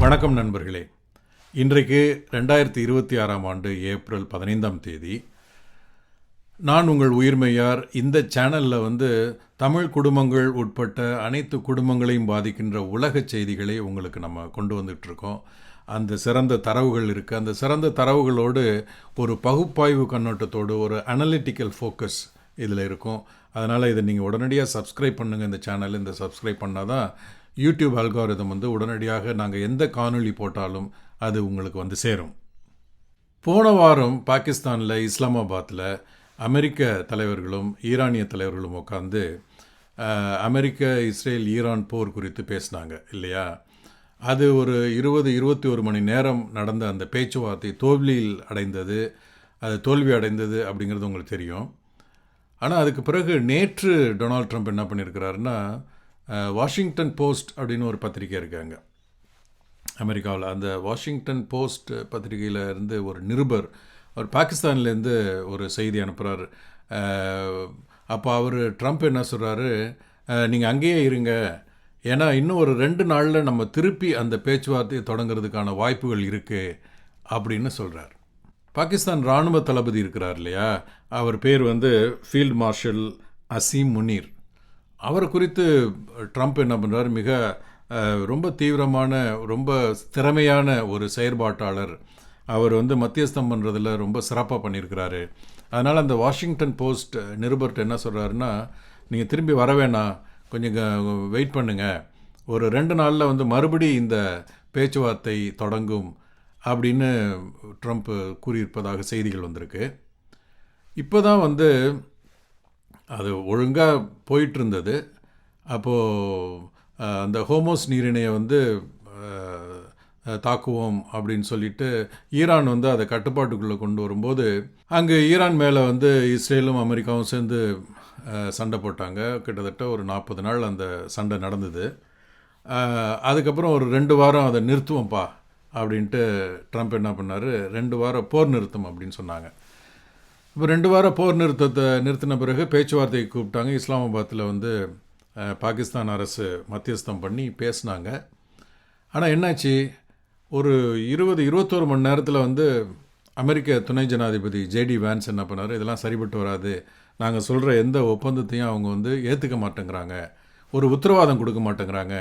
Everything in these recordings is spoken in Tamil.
வணக்கம் நண்பர்களே. இன்றைக்கு 2026ஆம் ஆண்டு ஏப்ரல் 15ஆம் தேதி. நான் உங்கள் உயிர்மெய்யார். இந்த சேனலில் தமிழ் குடும்பங்கள் உட்பட்ட அனைத்து குடும்பங்களையும் பாதிக்கின்ற உலக செய்திகளை உங்களுக்கு நம்ம கொண்டு வந்துட்டுருக்கோம். அந்த சிறந்த தரவுகள் இருக்குது. அந்த சிறந்த தரவுகளோடு ஒரு பகுப்பாய்வு கண்ணோட்டத்தோடு ஒரு அனலிட்டிக்கல் ஃபோக்கஸ் இதில் இருக்கும். அதனால் இதை நீங்கள் உடனடியாக சப்ஸ்கிரைப் பண்ணுங்கள். இந்த சேனல் சப்ஸ்கிரைப் பண்ணால் தான் யூடியூப் அல்காரிதம் உடனடியாக நாங்கள் எந்த காணொளி போட்டாலும் அது உங்களுக்கு சேரும். போன வாரம் பாகிஸ்தானில் இஸ்லாமாபாத்தில் அமெரிக்க தலைவர்களும் ஈரானிய தலைவர்களும் உட்காந்து அமெரிக்க இஸ்ரேல் ஈரான் போர் குறித்து பேசினாங்க இல்லையா? அது ஒரு 20-21 மணி நேரம் நடந்த அந்த பேச்சுவார்த்தை தோல்வி அடைந்தது அப்படிங்கிறது உங்களுக்கு தெரியும். ஆனால் அதுக்கு பிறகு நேற்று டொனால்ட் ட்ரம்ப் என்ன பண்ணியிருக்கிறாருன்னா, வாஷிங்டன் போஸ்ட் அப்படின்னு ஒரு பத்திரிக்கை இருக்காங்க அமெரிக்காவில். அந்த வாஷிங்டன் போஸ்ட் பத்திரிகையில் இருந்து ஒரு நிருபர் அவர் பாகிஸ்தான்லேருந்து ஒரு செய்தி அனுப்புகிறார். அப்போ அவர் ட்ரம்ப் என்ன சொல்கிறாரு, நீங்கள் அங்கேயே இருங்க, ஏன்னா இன்னும் ஒரு 2 நாளில் நம்ம திருப்பி அந்த பேச்சுவார்த்தையை தொடங்கிறதுக்கான வாய்ப்புகள் இருக்குது அப்படின்னு சொல்கிறார். பாகிஸ்தான் இராணுவ தளபதி இருக்கிறார் இல்லையா, அவர் பேர் ஃபீல்ட் மார்ஷல் அசீம் முனீர். அவரை குறித்து ட்ரம்ப் என்ன பண்ணுறார், மிக ரொம்ப தீவிரமான ரொம்ப திறமையான ஒரு செயற்பாட்டாளர், அவர் மத்தியஸ்தம் பண்ணுறதில் ரொம்ப சிறப்பாக பண்ணியிருக்கிறாரு. அதனால் அந்த வாஷிங்டன் போஸ்ட் நிருபர்கிட்ட என்ன சொல்கிறாருன்னா, நீங்கள் திரும்பி வர வேணாம், கொஞ்சம் வெயிட் பண்ணுங்கள், ஒரு 2 நாளில் மறுபடி இந்த பேச்சுவார்த்தை தொடங்கும் அப்படின்னு ட்ரம்ப் கூறியிருப்பதாக செய்திகள் வந்திருக்கு. இப்போ தான் அது ஒழுங்காக போயிட்டு இருந்தது. அப்போது அந்த ஹோமோஸ் நீரிணையை தாக்குவோம் அப்படின்னு சொல்லிட்டு ஈரான் அதை கட்டுப்பாட்டுக்குள்ளே கொண்டு வரும்போது அங்கே ஈரான் மேலே இஸ்ரேலும் அமெரிக்காவும் சேர்ந்து சண்டை போட்டாங்க. கிட்டத்தட்ட ஒரு 40 நாள் அந்த சண்டை நடந்தது. அதுக்கப்புறம் ஒரு 2 வாரம் அதை நிறுத்துவோம்ப்பா அப்படின்ட்டு ட்ரம்ப் என்ன பண்ணார், 2 வாரம் போர் நிறுத்தம் அப்படின்னு சொன்னாங்க. இப்போ 2 வாரம் போர் நிறுத்தின பிறகு பேச்சுவார்த்தைக்கு கூப்பிட்டாங்க. இஸ்லாமாபாத்தில் பாகிஸ்தான் அரசு மத்தியஸ்தம் பண்ணி பேசினாங்க. ஆனால் என்னாச்சு, ஒரு 20-21 மணி நேரத்தில் அமெரிக்க துணை ஜனாதிபதி ஜேடி வான்ஸ் என்ன பண்ணார், இதெல்லாம் சரிபட்டு வராது, நாங்கள் சொல்கிற எந்த ஒப்பந்தத்தையும் அவங்க ஏற்றுக்க மாட்டேங்கிறாங்க, ஒரு உத்தரவாதம் கொடுக்க மாட்டேங்கிறாங்க,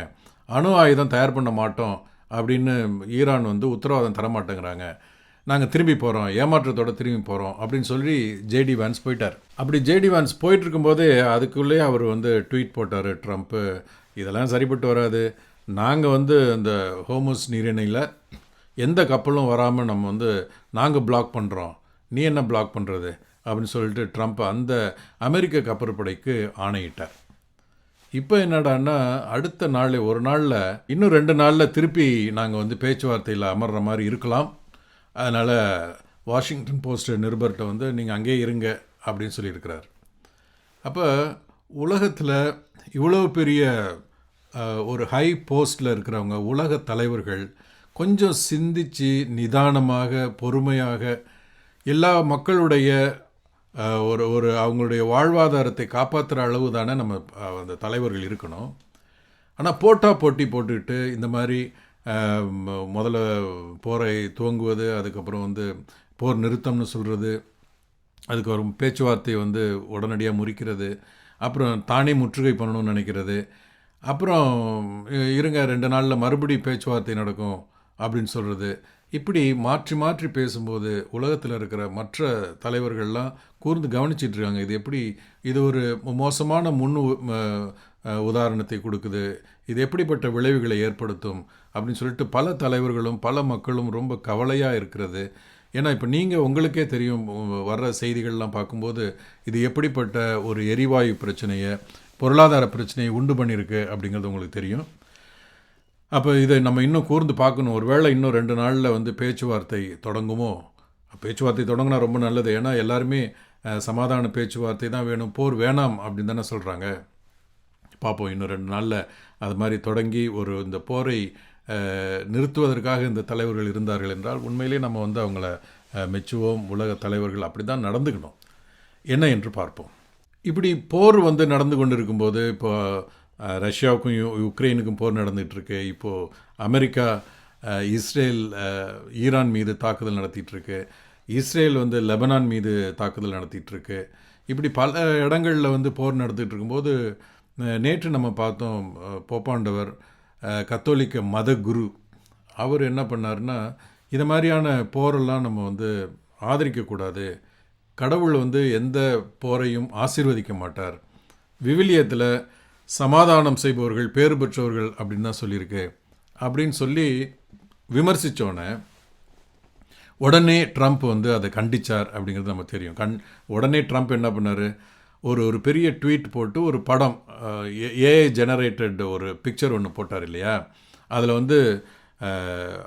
அணு ஆயுதம் தயார் பண்ண மாட்டோம் அப்படின்னு ஈரான் உத்தரவாதம் தர மாட்டேங்கிறாங்க, நாங்கள் திரும்பி போகிறோம், ஏமாற்றத்தோடு திரும்பி போகிறோம் அப்படின்னு சொல்லி ஜேடி வான்ஸ் போயிட்டார். அப்படி ஜேடி வான்ஸ் போயிட்டுருக்கும்போதே அதுக்குள்ளே அவர் ட்வீட் போட்டார் ட்ரம்ப்பு, இதெல்லாம் சரிப்பட்டு வராது, நாங்கள் அந்த ஹோமோஸ் நீரிணையில் எந்த கப்பலும் வராமல் நம்ம நாங்கள் பிளாக் பண்ணுறோம், நீ என்ன பிளாக் பண்ணுறது அப்படின்னு சொல்லிட்டு ட்ரம்ப் அந்த அமெரிக்க கப்பற்படைக்கு ஆணையிட்டார். இப்போ என்னடான்னா, அடுத்த நாள் ஒரு நாளில் இன்னும் 2 நாளில் திருப்பி நாங்கள் பேச்சுவார்த்தையில் அமர்ற மாதிரி இருக்கலாம், அதனால் வாஷிங்டன் போஸ்ட் நிருபர்கிட்ட நீங்கள் அங்கேயே இருங்க அப்படின்னு சொல்லியிருக்கிறார். அப்போ உலகத்தில் இவ்வளோ பெரிய ஒரு ஹை போஸ்ட்டில் இருக்கிறவங்க, உலக தலைவர்கள் கொஞ்சம் சிந்தித்து நிதானமாக பொறுமையாக எல்லா மக்களுடைய ஒரு அவங்களுடைய வாழ்வாதாரத்தை காப்பாற்றுற அளவு தானே நம்ம அந்த தலைவர்கள் இருக்கணும். ஆனால் போட்டி போட்டுக்கிட்டு இந்த மாதிரி முதல்ல போரை துவங்குவது, அதுக்கப்புறம் போர் நிறுத்தம்னு சொல்கிறது, அதுக்கப்புறம் பேச்சுவார்த்தையை உடனடியாக முறிக்கிறது, அப்புறம் தானே முற்றுகை பண்ணணும்னு நினைக்கிறது, அப்புறம் இருங்க 2 நாளில் மறுபடி பேச்சுவார்த்தை நடக்கும் அப்படின்னு சொல்கிறது, இப்படி மாற்றி மாற்றி பேசும்போது உலகத்தில் இருக்கிற மற்ற தலைவர்கள்லாம் கூர்ந்து கவனிச்சிட்ருக்காங்க. இது ஒரு மோசமான உதாரணத்தை கொடுக்குது, இது எப்படிப்பட்ட விளைவுகளை ஏற்படுத்தும் அப்படின்னு சொல்லிட்டு பல தலைவர்களும் பல மக்களும் ரொம்ப கவலையாக இருக்கிறது. ஏன்னா இப்போ நீங்கள் உங்களுக்கே தெரியும், வர்ற செய்திகள்லாம் பார்க்கும்போது இது எப்படிப்பட்ட ஒரு எரிவாயு பிரச்சனையை, பொருளாதார பிரச்சனையை உண்டு பண்ணியிருக்கு அப்படிங்கிறது உங்களுக்கு தெரியும். அப்போ இதை நம்ம இன்னும் கூர்ந்து பார்க்கணும். ஒரு வேளை இன்னும் 2 நாளில் பேச்சுவார்த்தை தொடங்குமோ? பேச்சுவார்த்தை தொடங்கினா ரொம்ப நல்லது, ஏன்னா எல்லாருமே சமாதான பேச்சுவார்த்தை தான் வேணும், போர் வேணாம் அப்படின்னு தானே சொல்கிறாங்க. பார்ப்போம், இன்னும் 2 நாளில் அது மாதிரி தொடங்கி இந்த போரை நிறுத்துவதற்காக இந்த தலைவர்கள் இருந்தார்கள் என்றால் உண்மையிலே நம்ம அவங்கள மெச்சுவோம். உலக தலைவர்கள் அப்படி தான் நடந்துக்கணும். என்ன என்று பார்ப்போம். இப்படி போர் நடந்து கொண்டு இருக்கும்போது, இப்போ ரஷ்யாவுக்கும் யுக்ரைனுக்கும் போர் நடந்துகிட்ருக்கு. இப்போது அமெரிக்கா இஸ்ரேல் ஈரான் மீது தாக்குதல் நடத்திட்டுருக்கு, இஸ்ரேல் வந்து லெபனான் மீது தாக்குதல் நடத்திட்டுருக்கு. இப்படி பல இடங்களில் வந்து போர் நடத்திட்டு இருக்கும்போது நேற்று நம்ம பார்த்தோம், போப்பாண்டவர் கத்தோலிக்க மத குரு அவர் என்ன பண்ணார்னா, இது மாதிரியான போரெல்லாம் நம்ம வந்து ஆதரிக்கக்கூடாது, கடவுள் வந்து எந்த போரையும் ஆசீர்வதிக்க மாட்டார், விவிலியத்தில் சமாதானம் செய்பவர்கள் பேறு பெற்றவர்கள் அப்படின்னு தான் சொல்லியிருக்கு அப்படின்னு சொல்லி விமர்சித்தோன்னே உடனே ட்ரம்ப் வந்து அதை கண்டிச்சார் அப்படிங்கிறது நமக்கு தெரியும். உடனே ட்ரம்ப் என்ன பண்ணார், ஒரு பெரிய ட்வீட் போட்டு ஒரு படம், ஏஐ ஜெனரேட்டட் ஒரு பிக்சர் ஒன்று போட்டார் இல்லையா. அதில் வந்து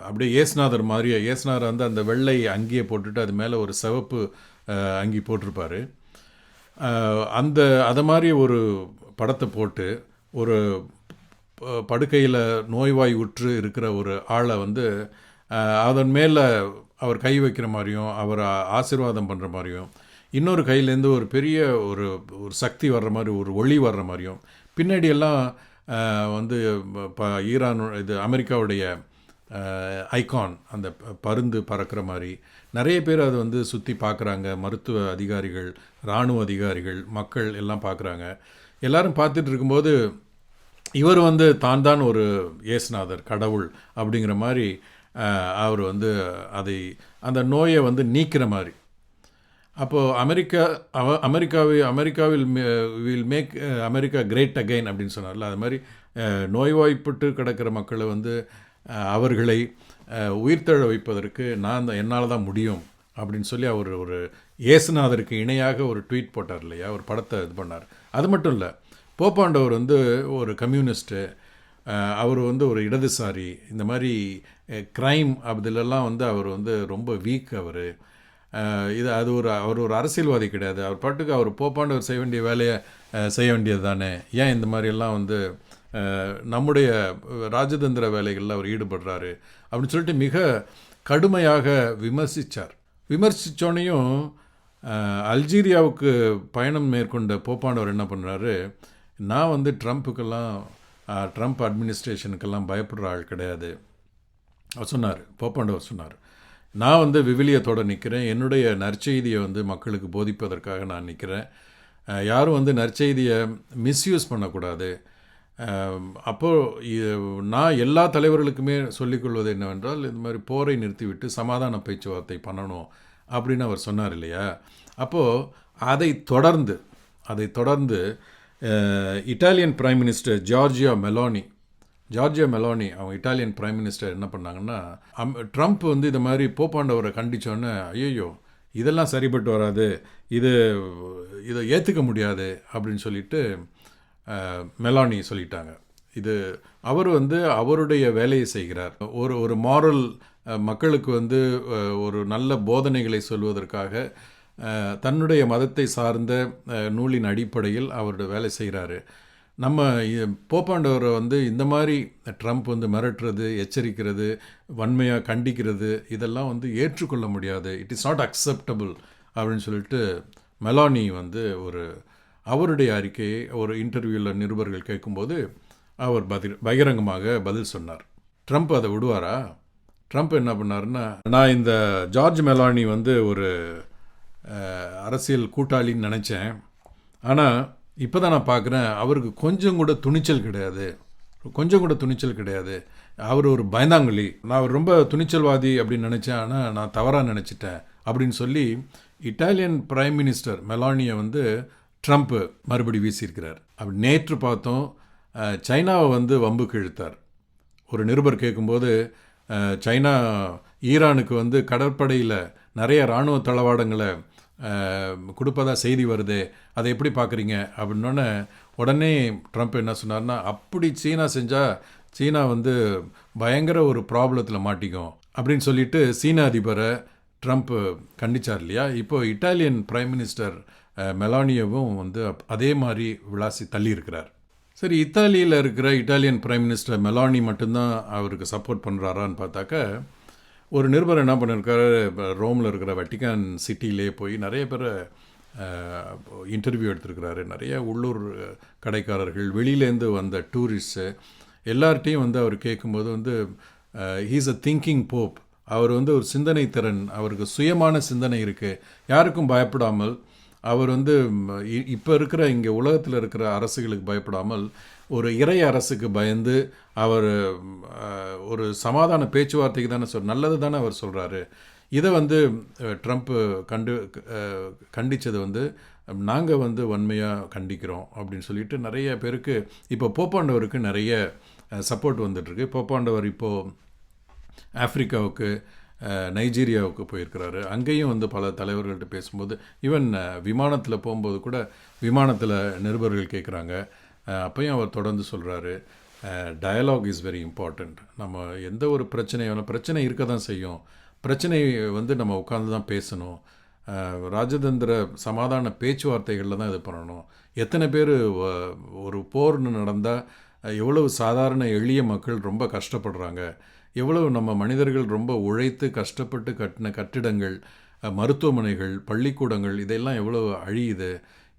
அப்படியே ஏசுநாதர் மாதிரியே, ஏசுநாதர் வந்து அந்த வெள்ளை அங்கியை போட்டுட்டு அது மேலே ஒரு சிவப்பு அங்கி போட்டிருப்பார். அதை மாதிரி ஒரு படத்தை போட்டு ஒரு படுக்கையில் நோய்வாய் உற்று இருக்கிற ஒரு ஆளை வந்து அதன் மேலே அவர் கை வைக்கிற மாதிரியும் அவர் ஆசீர்வாதம் பண்ணுற மாதிரியும், இன்னொரு கையிலேருந்து ஒரு பெரிய ஒரு சக்தி வர்ற மாதிரி, ஒரு ஒளி வர்ற மாதிரியும், பின்னாடியெல்லாம் வந்து இப்போ ஈரான் இது அமெரிக்காவுடைய ஐகான் அந்த பருந்து பறக்கிற மாதிரி நிறைய பேர் அதை வந்து சுற்றி பார்க்குறாங்க. மருத்துவ அதிகாரிகள், இராணுவ அதிகாரிகள், மக்கள் எல்லாம் பார்க்குறாங்க. எல்லோரும் பார்த்துட்டு இருக்கும்போது இவர் வந்து தான் ஒரு இயேசுநாதர் கடவுள் அப்படிங்கிற மாதிரி அவர் வந்து அந்த நோயை வந்து நீக்கிற மாதிரி. அப்போது அமெரிக்காவில் will make America great again அப்படின்னு சொன்னார்ல, அது மாதிரி நோய்வாய்ப்பட்டு கிடக்கிற மக்களை வந்து அவர்களை உயிர்த்தெழ வைப்பதற்கு என்னால் தான் முடியும் அப்படின்னு சொல்லி அவர் ஒரு இயேசுநாதருக்கு இணையாக ஒரு ட்வீட் போட்டார் இல்லையா, ஒரு படத்தை இது பண்ணார். அது மட்டும் இல்லை, போப்பாண்டவர் வந்து ஒரு கம்யூனிஸ்ட்டு, அவர் வந்து ஒரு இடதுசாரி, இந்த மாதிரி க்ரைம் அதிலெல்லாம் வந்து அவர் வந்து ரொம்ப வீக். அவர் ஒரு அரசியல்வாதி கிடையாது. அவர் பாட்டுக்கு அவர் போப்பாண்டவர் செய்ய வேண்டிய வேலையை செய்ய வேண்டியது தானே, ஏன் இந்த மாதிரியெல்லாம் வந்து நம்முடைய ராஜதந்திர வேலைகளில் அவர் ஈடுபடுறாரு அப்படின்னு சொல்லிட்டு மிக கடுமையாக விமர்சித்தார். விமர்சித்தோன்னையும் அல்ஜீரியாவுக்கு பயணம் மேற்கொண்ட போப்பாண்டவர் என்ன பண்ணுறாரு, நான் வந்து ட்ரம்ப் அட்மினிஸ்ட்ரேஷனுக்கெல்லாம் பயப்படுற ஆள் கிடையாது அவர் சொன்னார். போப்பாண்டவர் சொன்னார், நான் வந்து விவிலியத்தோடு நிற்கிறேன், என்னுடைய நற்செய்தியை வந்து மக்களுக்கு போதிப்பதற்காக நான் நிற்கிறேன், யாரும் வந்து நற்செய்தியை மிஸ்யூஸ் பண்ணக்கூடாது. அப்போது நான் எல்லா தலைவர்களுக்குமே சொல்லிக்கொள்வது என்னவென்றால், இது மாதிரி போரை நிறுத்திவிட்டு சமாதான பேச்சுவார்த்தை பண்ணணும் அப்படின்னு அவர் சொன்னார் இல்லையா. அப்போது அதை தொடர்ந்து Italian prime minister Giorgia Meloni அவங்க இட்டாலியன் பிரைம் மினிஸ்டர் என்ன பண்ணாங்கன்னா, ட்ரம்ப் வந்து இது மாதிரி போப்பாண்டவரை கண்டித்தோன்னே, ஐயோ இதெல்லாம் சரிப்பட்டு வராது, இதை ஏற்றுக்க முடியாது அப்படின்னு சொல்லிட்டு மெலானி சொல்லிட்டாங்க. அவர் வந்து அவருடைய வேலையை செய்கிறார். ஒரு மாரல் மக்களுக்கு வந்து ஒரு நல்ல போதனைகளை சொல்வதற்காக தன்னுடைய மதத்தை சார்ந்த நூலின் அடிப்படையில் அவருடைய வேலை செய்கிறாரு. நம்ம போப்பாண்டவரை வந்து இந்த மாதிரி ட்ரம்ப் வந்து மிரட்டுறது, எச்சரிக்கிறது, வன்மையாக கண்டிக்கிறது, இதெல்லாம் வந்து ஏற்றுக்கொள்ள முடியாது, இட் இஸ் நாட் அக்செப்டபிள் அப்படின்னு சொல்லிட்டு மெலானி வந்து அவருடைய அறிக்கையை ஒரு இன்டர்வியூவில் நிருபர்கள் கேட்கும்போது அவர் பகிரங்கமாக பதில் சொன்னார். ட்ரம்ப் அதை விடுவாரா? ட்ரம்ப் என்ன பண்ணாருன்னா, நான் இந்த ஜார்ஜ் மெலானி வந்து ஒரு அரசியல் கூட்டாளின்னு நினச்சேன், ஆனால் இப்போ தான் நான் பார்க்குறேன் அவருக்கு கொஞ்சம் கூட துணிச்சல் கிடையாது, அவர் ஒரு பயந்தாங்கொலி, நான் ரொம்ப துணிச்சல்வாதி அப்படின்னு நினச்சேன், ஆனால் நான் தவறாக நினச்சிட்டேன் அப்படின்னு சொல்லி இட்டாலியன் பிரைம் மினிஸ்டர் மெலானியை வந்து ட்ரம்ப் மறுபடி வீசியிருக்கிறார். அப்படி நேற்று பார்த்தோம், சைனாவை வந்து வம்புக்கு இழுத்தார். ஒரு நிருபர் கேட்கும்போது, சைனா ஈரானுக்கு வந்து கடற்படையில் நிறைய இராணுவ தளவாடங்களை கொடுப்பதா செய்தி வருது, அதை எப்படி பார்க்குறீங்க அப்படின்னோடனே உடனே ட்ரம்ப் என்ன சொன்னார்னா, அப்படி சீனா செஞ்சால் சீனா வந்து பயங்கர ஒரு ப்ராப்ளத்தில் மாட்டிக்கும் அப்படின்னு சொல்லிட்டு சீன அதிபரை ட்ரம்ப் கண்டிச்சார் இல்லையா. இப்போது இட்டாலியன் பிரைம் மினிஸ்டர் மெலானியவும் வந்து அதே மாதிரி விளாசி தள்ளியிருக்கிறார். சரி, இத்தாலியில் இருக்கிற இட்டாலியன் பிரைம் மினிஸ்டர் மெலானி மட்டும்தான் அவருக்கு சப்போர்ட் பண்ணுறாரான்னு பார்த்தாக்க, ஒரு நிருபர் என்ன பண்ணியிருக்காரு, ரோமில் இருக்கிற வட்டிகான் சிட்டியிலே போய் நிறைய பேரை இன்டர்வியூ எடுத்துருக்கிறாரு. நிறைய உள்ளூர் கடைக்காரர்கள், வெளியிலேருந்து வந்த டூரிஸ்ட்டு எல்லார்ட்டையும் வந்து அவர் கேட்கும்போது வந்து ஹீஸ் அ திங்கிங் போப். அவர் வந்து ஒரு சிந்தனை திறன், அவருக்கு சுயமான சிந்தனை இருக்குது. யாருக்கும் பயப்படாமல் அவர் வந்து இப்போ இருக்கிற இங்கே உலகத்தில் இருக்கிற அரசுகளுக்கு பயப்படாமல் ஒரு இறை அரசுக்கு பயந்து அவர் ஒரு சமாதான பேச்சுவார்த்தைக்கு தானே நல்லது தானே அவர் சொல்கிறாரு. இதை வந்து ட்ரம்ப் கண்டித்தது வந்து நாங்கள் வந்து வன்மையாக கண்டிக்கிறோம் அப்படின்னு சொல்லிட்டு நிறைய பேருக்கு இப்போ போப்பாண்டவருக்கு நிறைய சப்போர்ட் வந்துட்டுருக்கு. போப்பாண்டவர் இப்போது ஆப்பிரிக்காவுக்கு நைஜீரியாவுக்கு போயிருக்கிறாரு. அங்கேயும் வந்து பல தலைவர்கள்ட்ட பேசும்போது ஈவன் விமானத்தில் போகும்போது கூட விமானத்தில் நிருபர்கள் கேட்குறாங்க. அப்பையும் அவர் தொடர்ந்து சொல்கிறாரு, டயலாக் இஸ் வெரி இம்பார்ட்டண்ட். நம்ம எந்த ஒரு பிரச்சனை இருக்க தான் செய்யும். பிரச்சனை வந்து நம்ம உட்காந்து தான் பேசணும். ராஜதந்திர சமாதான பேச்சுவார்த்தைகளில் தான் இது பண்ணணும். எத்தனை பேர் ஒரு போர்னு நடந்தால் எவ்வளவு சாதாரண எளிய மக்கள் ரொம்ப கஷ்டப்படுறாங்க, எவ்வளவு நம்ம மனிதர்கள் ரொம்ப உழைத்து கஷ்டப்பட்டு கட்டின கட்டிடங்கள், மருத்துவமனைகள், பள்ளிக்கூடங்கள் இதெல்லாம் எவ்வளோ அழியுது.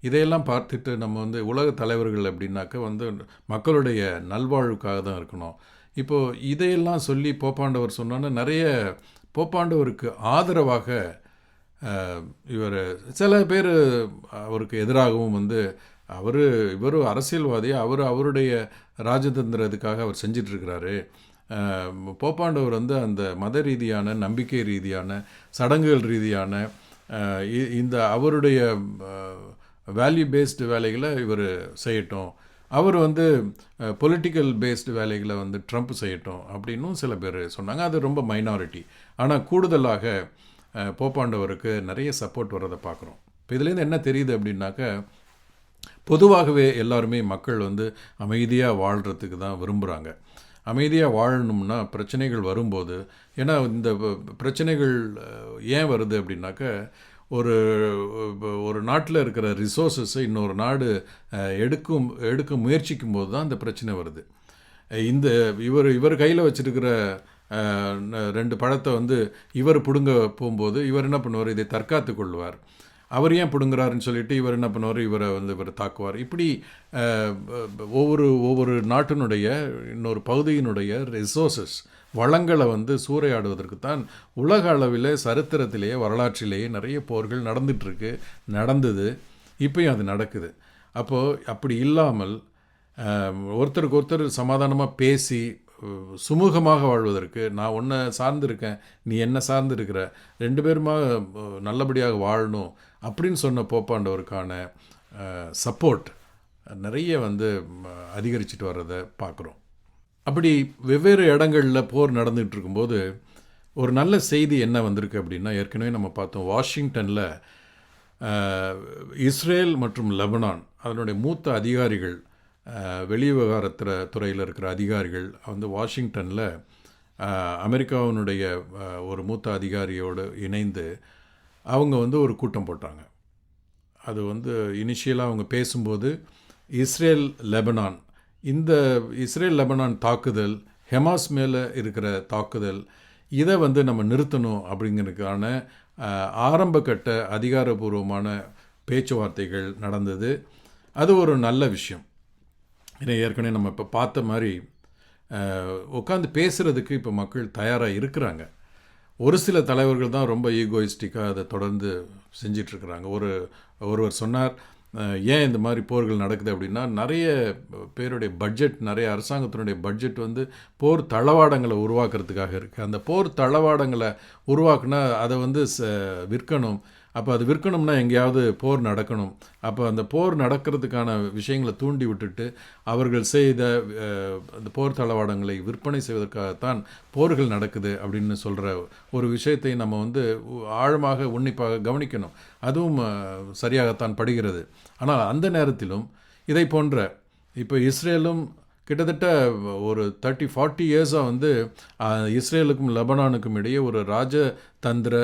இதையெல்லாம் பார்த்துட்டு நம்ம வந்து உலக தலைவர்கள் அப்படின்னாக்க வந்து மக்களுடைய நல்வாழ்வுக்காக தான் இருக்கணும். இப்போது இதையெல்லாம் சொல்லி போப்பாண்டவர் சொன்னோன்னா நிறைய போப்பாண்டவருக்கு ஆதரவாக இவர் சில பேர் அவருக்கு எதிராகவும் வந்து இவர் அரசியல்வாதி, அவருடைய ராஜதந்திர இதுக்காக அவர் செஞ்சிட்ருக்கிறாரு. போப்பாண்டவர் வந்து அந்த மத ரீதியான, நம்பிக்கை ரீதியான, சடங்குகள் ரீதியான இந்த அவருடைய வேல்யூ பேஸ்டு வேலைகளை இவர் செய்யட்டும், அவர் வந்து பொலிட்டிக்கல் பேஸ்டு வேலைகளை வந்து ட்ரம்ப் செய்யட்டும் அப்படின்னும் சில பேர் சொன்னாங்க. அது ரொம்ப மைனாரிட்டி. ஆனால் கூடுதலாக போப்பாண்டவருக்கு நிறைய சப்போர்ட் வர்றதை பார்க்குறோம். இப்போ இதுலேருந்து என்ன தெரியுது அப்படின்னாக்க, பொதுவாகவே எல்லாருமே மக்கள் வந்து அமைதியாக வாழ்கிறதுக்கு தான் விரும்புகிறாங்க. அமைதியாக வாழணும்னா பிரச்சனைகள் வரும்போது, ஏன்னா இந்த பிரச்சனைகள் ஏன் வருது அப்படின்னாக்க, ஒரு நாட்டில் இருக்கிற ரிசோர்ஸஸை இன்னொரு நாடு எடுக்க முயற்சிக்கும் போது தான் இந்த பிரச்சனை வருது. இவர் கையில் வச்சுருக்கிற 2 பழத்தை வந்து இவர் பிடுங்க போகும்போது இவர் என்ன பண்ணுவார், இதை தற்காத்து கொள்வார். அவர் ஏன் பிடுங்குறாருன்னு சொல்லிட்டு இவர் என்ன பண்ணுவார், இவர் தாக்குவார். இப்படி ஒவ்வொரு நாட்டினுடைய இன்னொரு பகுதியினுடைய ரிசோர்ஸஸ் வளங்களை வந்து சூறையாடுவதற்கு தான் உலக அளவில் சரித்திரத்திலேயே வரலாற்றிலேயே நிறைய போர்கள் நடந்தது, இப்பயும் அது நடக்குது. அப்போது அப்படி இல்லாமல் ஒருத்தருக்கு ஒருத்தர் சமாதானமாக பேசி சுமூகமாக வாழ்வதற்கு, நான் உன்னை சார்ந்திருக்கேன், நீ என்ன சார்ந்திருக்கிற, 2 பேருமா நல்லபடியாக வாழணும் அப்படின்னு சொன்ன போப்பாண்டவருக்கான சப்போர்ட் நிறைய வந்து அதிகரிச்சுட்டு வர்றதை பார்க்குறோம். அப்படி வெவ்வேறு இடங்களில் போர் நடந்துகிட்டு இருக்கும்போது ஒரு நல்ல செய்தி என்ன வந்திருக்கு அப்படின்னா, ஏற்கனவே நம்ம பார்த்தோம், வாஷிங்டனில் இஸ்ரேல் மற்றும் லெபனான் அதனுடைய மூத்த அதிகாரிகள், வெளிவிவகாரத்துறையில் இருக்கிற அதிகாரிகள் வந்து வாஷிங்டனில் அமெரிக்காவினுடைய ஒரு மூத்த அதிகாரியோடு இணைந்து அவங்க வந்து ஒரு கூட்டம் போட்டாங்க. அது வந்து இனிஷியலாக அவங்க பேசும்போது இஸ்ரேல் லெபனான் தாக்குதல், ஹமாஸ் மேலே இருக்கிற தாக்குதல், இதை வந்து நம்ம நிறுத்தணும் அப்படிங்கிறதுக்கான ஆரம்பகட்ட அதிகாரபூர்வமான பேச்சுவார்த்தைகள் நடந்தது. அது ஒரு நல்ல விஷயம். ஏன்னா ஏற்கனவே நம்ம இப்போ பார்த்த மாதிரி உட்காந்து பேசுகிறதுக்கு இப்போ மக்கள் தயாராக இருக்கிறாங்க. ஒரு சில தலைவர்கள் தான் ரொம்ப ஈகோயிஸ்டிக்காக அதை தொடர்ந்து செஞ்சிட்ருக்கிறாங்க. ஒருவர் சொன்னார், ஏன் இந்த மாதிரி போர்கள் நடக்குது அப்படின்னா, நிறைய பேருடைய பட்ஜெட், நிறைய அரசாங்கத்தினுடைய பட்ஜெட் வந்து போர் தளவாடங்களை உருவாக்குறதுக்காக இருக்குது. அந்த போர் தளவாடங்களை உருவாக்குனா அதை வந்து விற்கணும். அப்போ அது விற்கணும்னா எங்கேயாவது போர் நடக்கணும். அப்போ அந்த போர் நடக்கிறதுக்கான விஷயங்களை தூண்டி விட்டுட்டு அவர்கள் செய்த அந்த போர் தளவாடங்களை விற்பனை செய்வதற்காகத்தான் போர்கள் நடக்குது அப்படின்னு சொல்கிற ஒரு விஷயத்தை நம்ம வந்து ஆழமாக உன்னிப்பாக கவனிக்கணும். அதுவும் சரியாகத்தான் படுகிறது. ஆனால் அந்த நேரத்திலும் இதை போன்ற இப்போ இஸ்ரேலும் கிட்டத்தட்ட ஒரு 30-40 இயர்ஸாக வந்து இஸ்ரேலுக்கும் லெபனானுக்கும் இடையே ஒரு ராஜதந்திர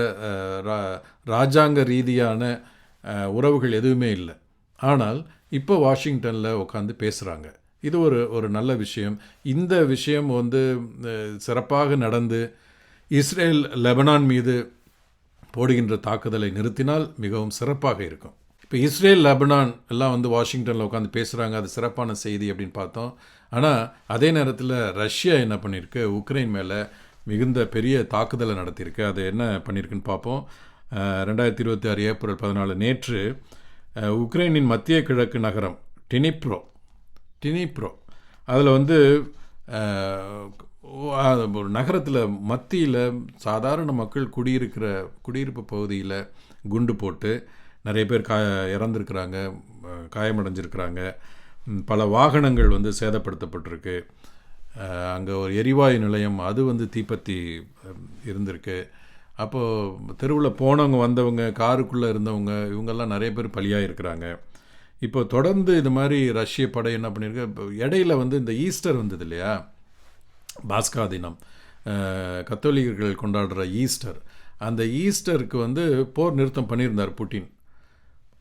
ராஜாங்க ரீதியான உறவுகள் எதுவுமே இல்லை. ஆனால் இப்போ வாஷிங்டனில் உட்காந்து பேசுகிறாங்க. இது ஒரு நல்ல விஷயம். இந்த விஷயம் வந்து சிறப்பாக நடந்து இஸ்ரேல் லெபனான் மீது போடுகின்ற தாக்குதலை நிறுத்தினால் மிகவும் சிறப்பாக இருக்கும். இப்போ இஸ்ரேல் லெபனான் எல்லாம் வந்து வாஷிங்டனில் உட்காந்து பேசுகிறாங்க, அது சிறப்பான செய்தி அப்படின்னு பார்த்தோம். ஆனால் அதே நேரத்தில் ரஷ்யா என்ன பண்ணியிருக்கு, உக்ரைன் மேலே மிகுந்த பெரிய தாக்குதலை நடத்தியிருக்கு. அது என்ன பண்ணியிருக்குன்னு பார்ப்போம். 2026 ஏப்ரல் 14 நேற்று உக்ரைனின் மத்திய கிழக்கு நகரம் டினிப்ரோ அதில் வந்து ஒரு நகரத்தில் மத்தியில் சாதாரண மக்கள் குடியிருப்பு பகுதியில் குண்டு போட்டு நிறைய பேர் இறந்துருக்கிறாங்க, காயமடைஞ்சிருக்கிறாங்க. பல வாகனங்கள் வந்து சேதப்படுத்தப்பட்டிருக்கு. அங்கே ஒரு எரிவாயு நிலையம் அது வந்து தீப்பற்றி இருந்திருக்கு. அப்போது தெருவில் போனவங்க வந்தவங்க காருக்குள்ளே இருந்தவங்க இவங்கெல்லாம் நிறைய பேர் பலியாக இருக்கிறாங்க. இப்போ தொடர்ந்து இது மாதிரி ரஷ்ய படை என்ன பண்ணியிருக்கு, இடையில வந்து இந்த ஈஸ்டர் வந்தது இல்லையா, பாஸ்கா தினம், கத்தோலிக்கர்கள் கொண்டாடுற ஈஸ்டர், அந்த ஈஸ்டருக்கு வந்து போர் நிறுத்தம் பண்ணியிருந்தார் புட்டின்.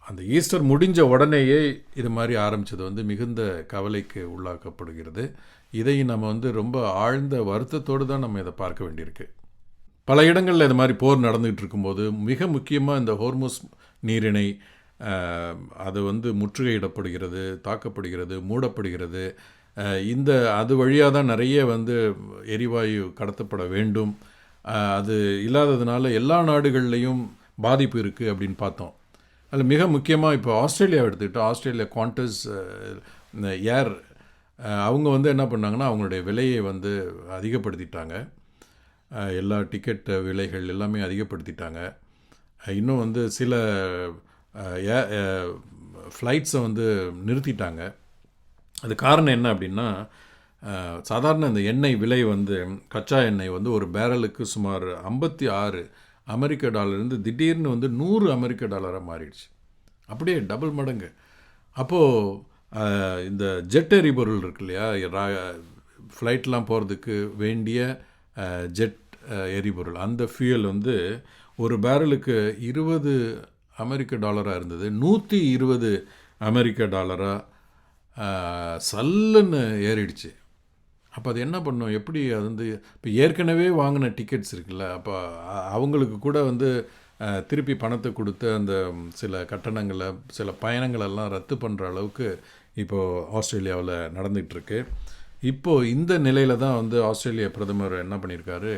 அந்த ஈஸ்டர் முடிஞ்ச உடனேயே இது மாதிரி ஆரம்பித்தது வந்து மிகுந்த கவலைக்கு உள்ளாக்கப்படுகிறது. இதை நம்ம வந்து ரொம்ப ஆழ்ந்த வருத்தத்தோடு தான் நம்ம இதை பார்க்க வேண்டியிருக்கு. பல இடங்களில் இது மாதிரி போர் நடந்துகிட்டு இருக்கும்போது மிக முக்கியமாக இந்த ஹோர்முஸ் நீரிணை அது வந்து முற்றுகையிடப்படுகிறது, தாக்கப்படுகிறது, மூடப்படுகிறது. அது வழியாக தான் நிறைய வந்து எரிவாயு கடத்தப்பட வேண்டும். அது இல்லாததுனால எல்லா நாடுகள்லேயும் பாதிப்பு இருக்குது அப்படின்னு பார்த்தோம். அதில் மிக முக்கியமாக இப்போ ஆஸ்திரேலியாவை எடுத்துக்கிட்டோம். ஆஸ்திரேலியா குவாண்டஸ் ஏர் அவங்க வந்து என்ன பண்ணாங்கன்னா, அவங்களுடைய விலையை வந்து அதிகப்படுத்திட்டாங்க. எல்லா டிக்கெட் விலைகள் எல்லாமே அதிகப்படுத்திட்டாங்க. இன்னும் வந்து சில ஃப்ளைட்ஸை வந்து நிறுத்திட்டாங்க. அது காரணம் என்ன அப்படின்னா, சாதாரண இந்த எண்ணெய் விலை வந்து கச்சா எண்ணெய் வந்து ஒரு பேரலுக்கு சுமார் 56 அமெரிக்க டாலர்லேருந்து திடீர்னு வந்து 100 அமெரிக்க டாலராக மாறிடுச்சு. அப்படியே டபுள் மடங்கு. அப்போது இந்த ஜெட் எரிபொருள் இருக்கு இல்லையா, ஃப்ளைட்லாம் போகிறதுக்கு வேண்டிய ஜெட் எரிபொருள், அந்த ஃபியூயல் வந்து ஒரு பேரலுக்கு 20 அமெரிக்க டாலராக இருந்தது, 120 அமெரிக்க டாலராக சல்லுன்னு ஏறிடுச்சு. அப்போ அது என்ன பண்ணும், எப்படி அது வந்து இப்போ ஏற்கனவே வாங்கின டிக்கெட்ஸ் இருக்குல்ல, அப்போ அவங்களுக்கு கூட வந்து திருப்பி பணத்தை கொடுத்து அந்த சில கட்டணங்களை சில பயணங்களெல்லாம் ரத்து பண்ணுற அளவுக்கு இப்போது ஆஸ்திரேலியாவில் நடந்துகிட்ருக்கு. இப்போது இந்த நிலையில் தான் வந்து ஆஸ்திரேலிய பிரதமர் என்ன பண்ணியிருக்காரு,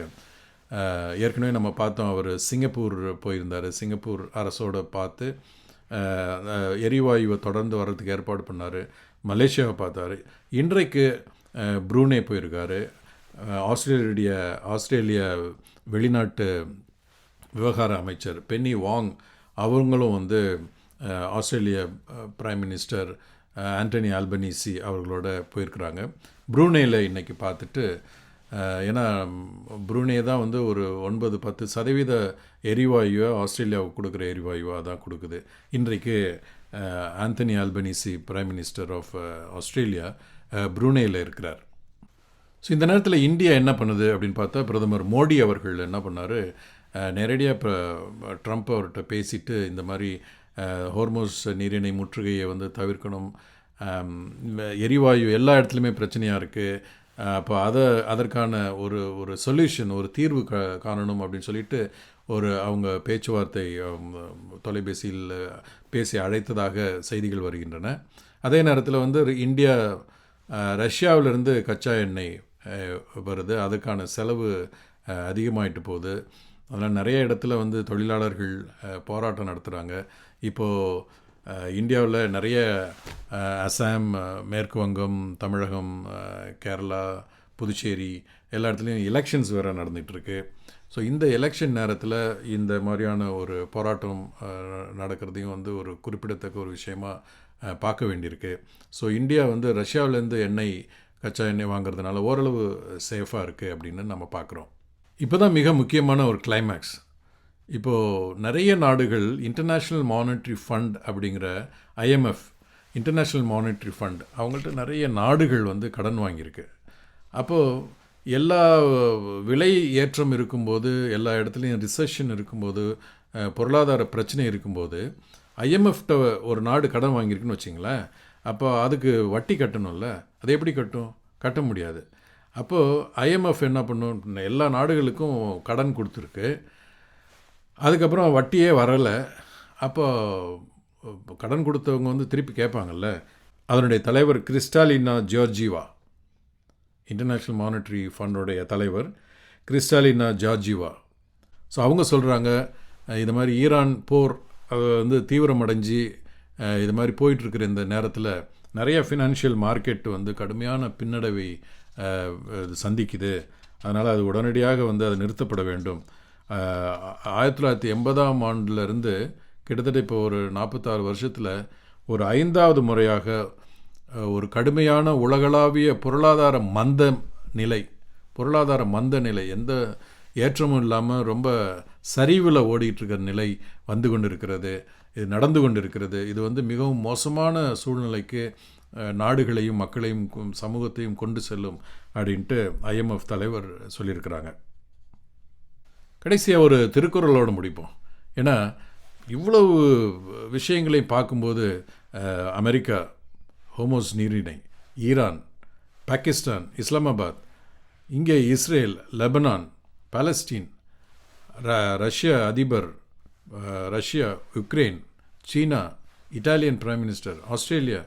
ஏற்கனவே நம்ம பார்த்தோம், அவர் சிங்கப்பூர் போயிருந்தார். சிங்கப்பூர் அரசோடு பார்த்து எரிவாயுவை தொடர்ந்து வர்றதுக்கு ஏற்பாடு பண்ணார். மலேசியாவை பார்த்தார். இன்றைக்கு ப்ரூனே போயிருக்காரு. ஆஸ்திரேலிய வெளிநாட்டு விவகார அமைச்சர் பென்னி வாங் அவங்களும் வந்து ஆஸ்திரேலிய பிரைம் மினிஸ்டர் ஆண்டனி ஆல்பனீசி அவர்களோட போயிருக்கிறாங்க. ப்ரூனேயில் இன்றைக்கி பார்த்துட்டு, ஏன்னா ப்ரூனே தான் வந்து ஒரு 9-10% எரிவாயுவை ஆஸ்திரேலியாவுக்கு கொடுக்குற எரிவாயுவாக தான் கொடுக்குது. இன்றைக்கு Anthony Albanese prime minister of Australia ப்ரூனேயில் இருக்கிறார். ஸோ இந்த நேரத்தில் இந்தியா என்ன பண்ணுது அப்படின்னு பார்த்தா, பிரதமர் மோடி அவர்கள் என்ன பண்ணார், நேரடியாக இப்போ ட்ரம்ப் அவர்கிட்ட பேசிட்டு இந்த மாதிரி ஹோர்முஸ் நீரிணை முற்றுகையை வந்து தவிர்க்கணும், எரிவாயு எல்லா இடத்துலையுமே பிரச்சனையாக இருக்குது, அப்போ அதற்கான ஒரு சொல்யூஷன், ஒரு தீர்வு காணணும் அப்படின்னு சொல்லிட்டு அவங்க பேச்சுவார்த்தை தொலைபேசியில் பேசி அழைத்ததாக செய்திகள் வருகின்றன. அதே நேரத்தில் வந்து இந்தியா ரஷ்யாவிலிருந்து கச்சா எண்ணெய் வருது, அதுக்கான செலவு அதிகமாகிட்டு போகுது. அதனால் நிறைய இடத்துல வந்து தொழிலாளர்கள் போராட்டம் நடத்துகிறாங்க. இப்போது இந்தியாவில் நிறைய அசாம், மேற்கு வங்கம், தமிழகம், கேரளா, புதுச்சேரி எல்லா இடத்துலையும் எலெக்ஷன்ஸ் வேறு நடந்துகிட்ருக்கு. ஸோ இந்த எலெக்ஷன் நேரத்தில் இந்த மாதிரியான ஒரு போராட்டம் நடக்கிறதையும் வந்து ஒரு குறிப்பிடத்தக்க ஒரு விஷயமாக பார்க்க வேண்டியிருக்கு. ஸோ இந்தியா வந்து ரஷ்யாவிலேருந்து கச்சா எண்ணெய் வாங்குறதுனால ஓரளவு சேஃபாக இருக்குது அப்படின்னு நம்ம பார்க்குறோம். இப்போ தான் மிக முக்கியமான ஒரு கிளைமேக்ஸ். இப்போது நிறைய நாடுகள் இன்டர்நேஷ்னல் மானிட்ரி ஃபண்ட் அப்படிங்கிற IMF, இன்டர்நேஷ்னல் மானிட்ரி ஃபண்ட், அவங்கள்ட்ட நிறைய நாடுகள் வந்து கடன் வாங்கியிருக்கு. அப்போது எல்லா விலை ஏற்றம் இருக்கும்போது, எல்லா இடத்துலையும் ரிசெஷன் இருக்கும்போது, பொருளாதார பிரச்சனை இருக்கும்போது, IMFட்ட ஒரு நாடு கடன் வாங்கியிருக்குன்னு வச்சிங்களேன், அப்போ அதுக்கு வட்டி கட்டணும்ல, அது எப்படி கட்ட முடியாது. அப்போது IMF என்ன பண்ணும், எல்லா நாடுகளுக்கும் கடன் கொடுத்துருக்கு, அதுக்கப்புறம் வட்டியே வரலை. அப்போ கடன் கொடுத்தவங்க வந்து திருப்பி கேட்பாங்கல்ல. அதனுடைய தலைவர் கிறிஸ்டாலினா ஜியோர்ஜிவா, இன்டர்நேஷ்னல் மானிட்டரி ஃபண்டோடைய தலைவர் கிறிஸ்டாலினா ஜார்ஜிவா. ஸோ அவங்க சொல்கிறாங்க, இது மாதிரி ஈரான் போர் அது வந்து தீவிரமடைஞ்சு இது மாதிரி போயிட்டுருக்கிற இந்த நேரத்தில் நிறைய ஃபினான்ஷியல் மார்க்கெட் வந்து கடுமையான பின்னடைவை சந்திக்குது. அதனால் அது உடனடியாக வந்து அது நிறுத்தப்பட வேண்டும். 1980ஆம் ஆண்டிலிருந்து கிட்டத்தட்ட இப்போ ஒரு 46 வருஷத்தில் ஒரு 5வது முறையாக ஒரு கடுமையான உலகளாவிய பொருளாதார மந்த நிலை, எந்த ஏற்றமும் இல்லாமல் ரொம்ப சரிவில் ஓடிட்டுருக்கிற நிலை வந்து கொண்டு இருக்கிறது, இது நடந்து கொண்டு இருக்கிறது. இது வந்து மிகவும் மோசமான சூழ்நிலைக்கு நாடுகளையும் மக்களையும் சமூகத்தையும் கொண்டு செல்லும் அப்படின்ட்டு IMF தலைவர் சொல்லியிருக்கிறாங்க. கடைசியாக ஒரு திருக்குறளோடு முடிப்போம். ஏன்னா இவ்வளவு விஷயங்களையும் பார்க்கும்போது அமெரிக்கா, ஹோமோஸ் நீரிணை, ஈரான், பாகிஸ்தான், இஸ்லாமாபாத், இங்கே இஸ்ரேல், லெபனான், பாலஸ்தீன், ரஷ்யா அதிபர், ரஷ்யா, யுக்ரைன், சீனா, Italian prime minister, Australia.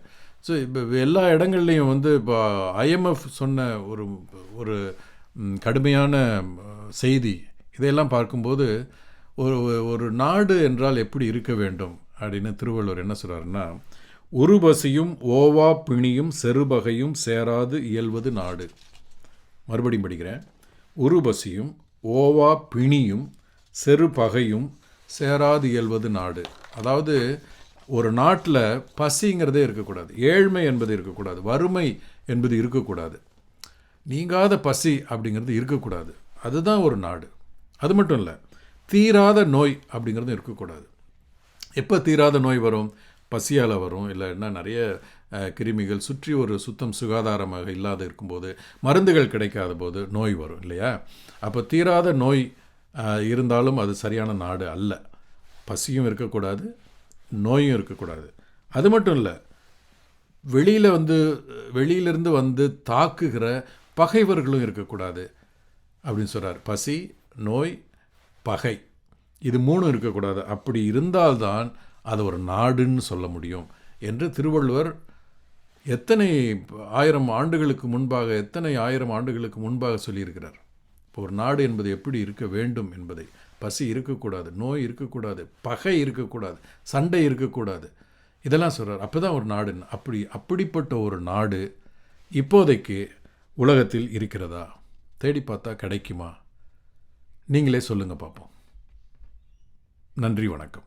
So இப்போ எல்லா இடங்கள்லையும் வந்து இப்போ IMF சொன்ன ஒரு கடுமையான செய்தி, இதையெல்லாம் பார்க்கும்போது ஒரு நாடு என்றால் எப்படி இருக்க வேண்டும் அப்படின்னு திருவள்ளுவர் என்ன சொல்கிறாருன்னா, ஒரு பசியும் ஓவா பிணியும் செருபகையும் சேராது இயல்வது நாடு. மறுபடியும் படிக்கிறேன். ஒரு பசியும் ஓவா பிணியும் செருபகையும் சேராது இயல்வது நாடு. அதாவது ஒரு நாட்டில் பசிங்கிறதே இருக்கக்கூடாது, ஏழ்மை என்பது இருக்கக்கூடாது, வறுமை என்பது இருக்கக்கூடாது, நீங்காத பசி அப்படிங்கிறது இருக்கக்கூடாது. அதுதான் ஒரு நாடு. அது மட்டும் இல்லை, தீராத நோய் அப்படிங்கிறது இருக்கக்கூடாது. எப்போ தீராத நோய் வரும்? பசியால் வரும், இல்லைன்னா நிறைய கிருமிகள் சுற்றி ஒரு சுத்தம் சுகாதாரமாக இல்லாத இருக்கும்போது, மருந்துகள் கிடைக்காத போது நோய் வரும் இல்லையா? அப்போ தீராத நோய் இருந்தாலும் அது சரியான நாடு அல்ல. பசியும் இருக்கக்கூடாது, நோயும் இருக்கக்கூடாது. அது மட்டும் இல்லை, வெளியிலிருந்து வந்து தாக்குகிற பகைவர்களும் இருக்கக்கூடாது அப்படின்னு சொல்கிறார். பசி, நோய், பகை, இது 3 இருக்கக்கூடாது. அப்படி இருந்தால்தான் அது ஒரு நாடுன்னு சொல்ல முடியும் என்று திருவள்ளுவர் எத்தனை ஆயிரம் ஆண்டுகளுக்கு முன்பாக சொல்லியிருக்கிறார். இப்போ ஒரு நாடு என்பது எப்படி இருக்க வேண்டும் என்பதை, பசி இருக்கக்கூடாது, நோய் இருக்கக்கூடாது, பகை இருக்கக்கூடாது, சண்டை இருக்கக்கூடாது, இதெல்லாம் சொல்கிறார். அப்போ தான் ஒரு நாடுன்னு. அப்படிப்பட்ட ஒரு நாடு இப்போதைக்கு உலகத்தில் இருக்கிறதா? தேடி பார்த்தா கிடைக்குமா? நீங்களே சொல்லுங்கள் பார்ப்போம். நன்றி, வணக்கம்.